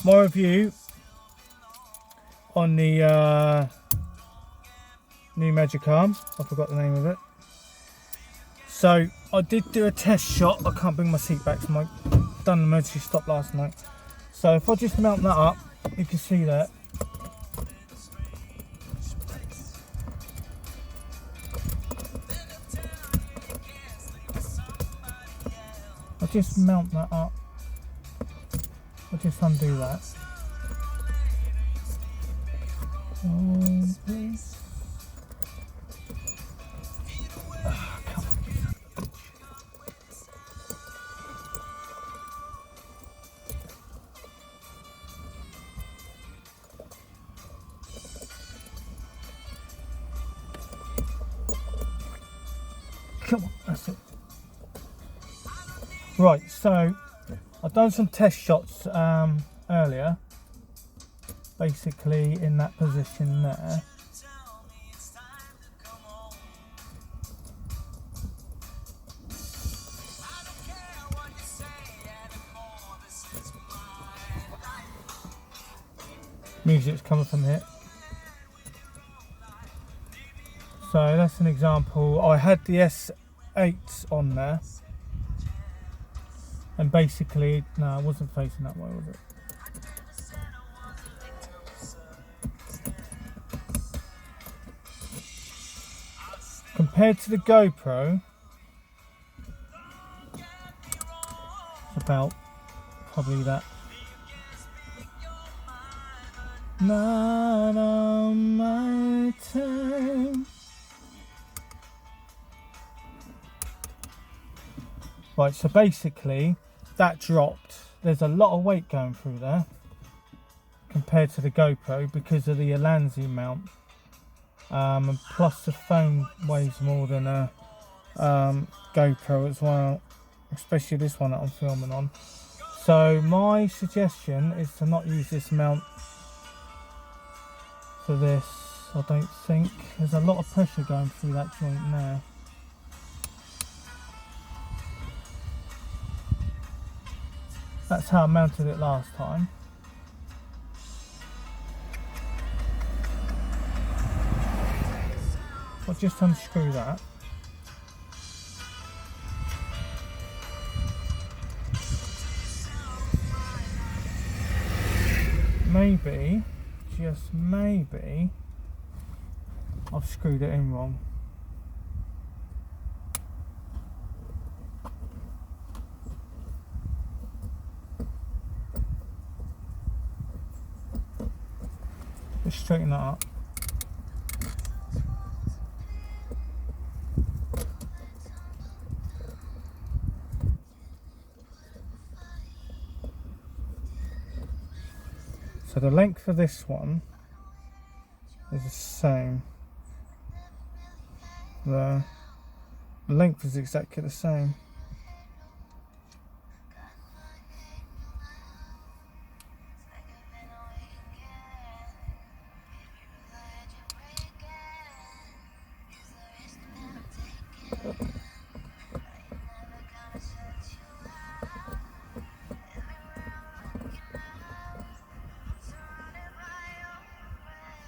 my review on the new Magic Arm. I forgot the name of it. So I did do a test shot. I can't bring my seat back, so I've done an emergency stop last night. So if I just mount that up, you can see that. I'll just mount that up. I'll just undo that. Please. Come on. Come on, that's it. Right, so I've done some test shots earlier, basically in that position there. Music's coming from here. So that's an example. I had the S8s on there. And basically, no, I wasn't facing that way, was it? Compared to the GoPro, it's about probably that. Not on my time. Right, so basically that dropped. There's a lot of weight going through there compared to the GoPro because of the Alanzi mount, and plus the phone weighs more than a GoPro as well, especially this one that I'm filming on. So my suggestion is to not use this mount for this. I don't think there's a lot of pressure going through that joint there. That's how I mounted it last time. I'll just unscrew that. Maybe, just maybe, I've screwed it in wrong. Just straighten that up. So the length of this one is the same. The length is exactly the same.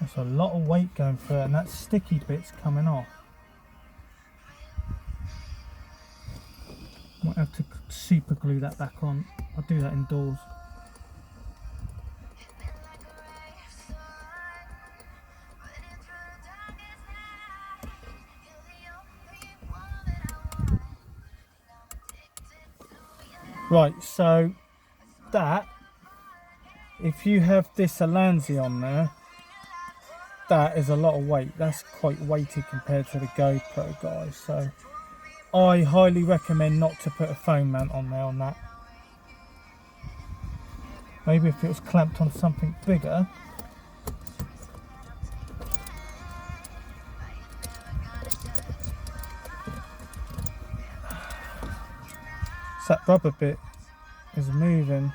There's a lot of weight going through it, and that sticky bit's coming off. Might have to super glue that back on. I'll do that indoors. Right, so that, if you have this Alanzi on there, that is a lot of weight. That's quite weighty compared to the GoPro, guys. So I highly recommend not to put a phone mount on there on that. Maybe if it was clamped on something bigger. So that rubber bit is moving.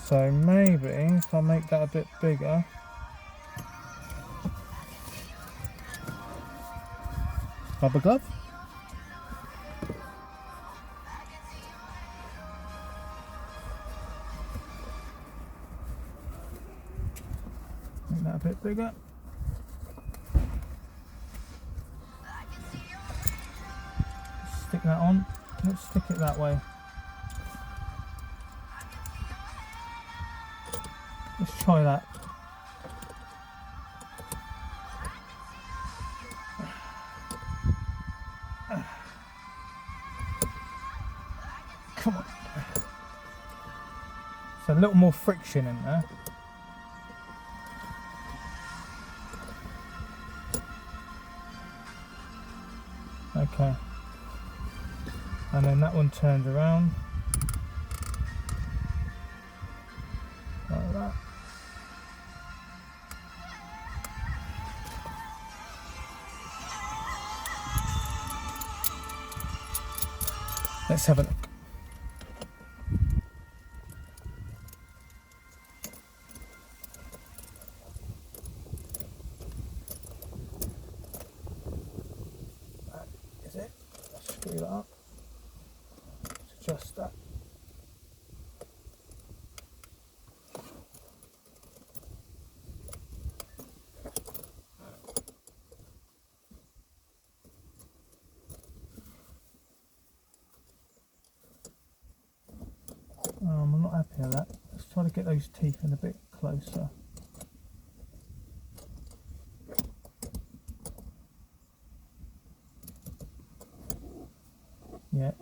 So maybe if I make that a bit bigger. Rubber glove. that a bit bigger. Stick that on. Let's stick it that way. Let's try that. Come on. So a little more friction in there. Okay. And then that one turns around. Like that. Let's have a look. That is it. Let's screw that up. Let's adjust that. I'm not happy with that. Let's try to get those teeth in a bit closer. Yeah.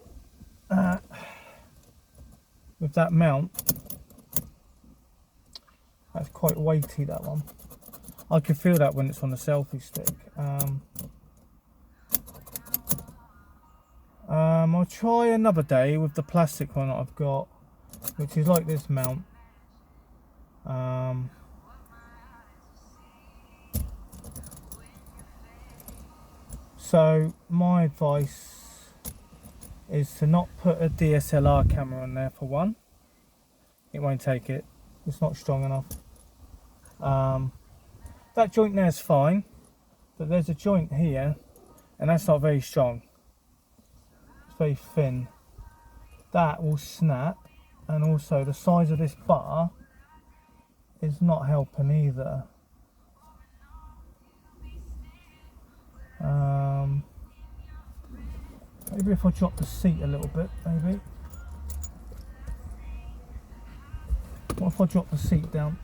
With that mount, that's quite weighty, that one. I can feel that when it's on the selfie stick. I'll try another day with the plastic one that I've got, which is like this mount. So my advice is to not put a DSLR camera on there, for one. It won't take it. It's not strong enough. That joint there is fine, but there's a joint here, and that's not very strong. It's very thin. That will snap, and also the size of this bar is not helping either. Maybe if I drop the seat a little bit, maybe. What if I drop the seat down?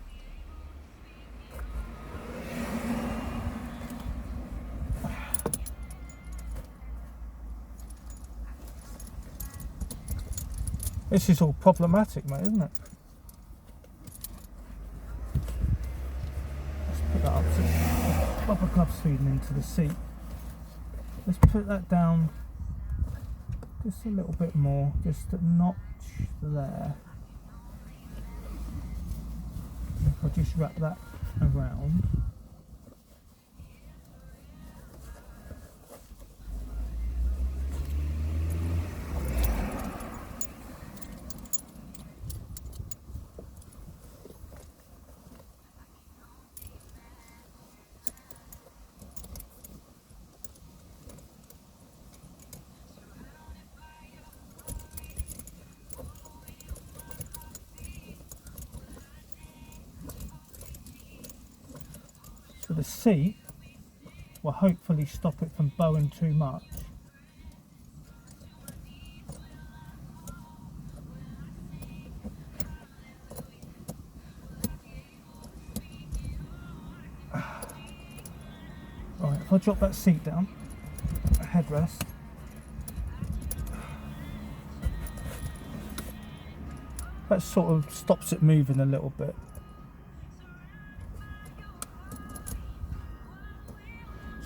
This is all problematic, mate, isn't it? Let's put that up so rubber gloves feeding into the seat. Let's put that down just a little bit more, just a notch there. If I just wrap that around. So the seat will hopefully stop it from bowing too much. Right, if I drop that seat down, headrest, that sort of stops it moving a little bit.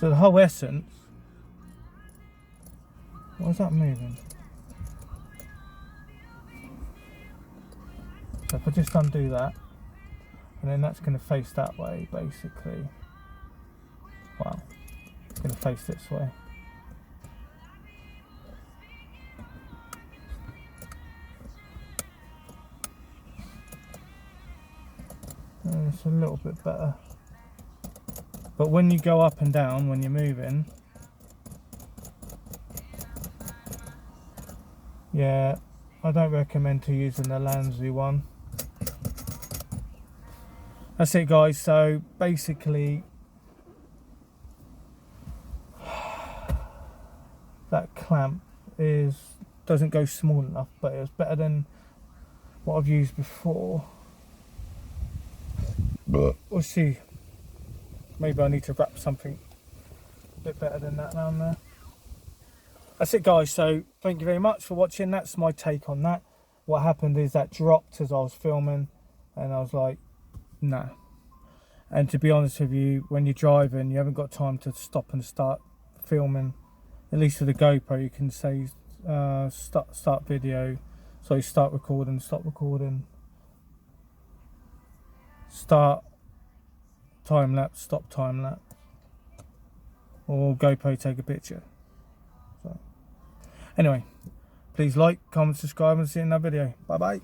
So the whole essence, why is that moving? So if I just undo that, and then that's going to face that way, basically. Wow, it's going to face this way. And it's a little bit better. But when you go up and down, when you're moving, yeah, I don't recommend to using the Lansley one. That's it, guys. So basically, that clamp doesn't go small enough, but it was better than what I've used before. But we'll see. Maybe I need to wrap something a bit better than that around there. That's it, guys. So thank you very much for watching. That's my take on that. What happened is that dropped as I was filming, and I was like, no. And to be honest with you, when you're driving, you haven't got time to stop and start filming. At least with the GoPro, you can say start video, so start recording, stop recording, start time lapse, stop time lapse, or GoPro take a picture. So anyway, please like, comment, subscribe, and see you in another video. Bye bye.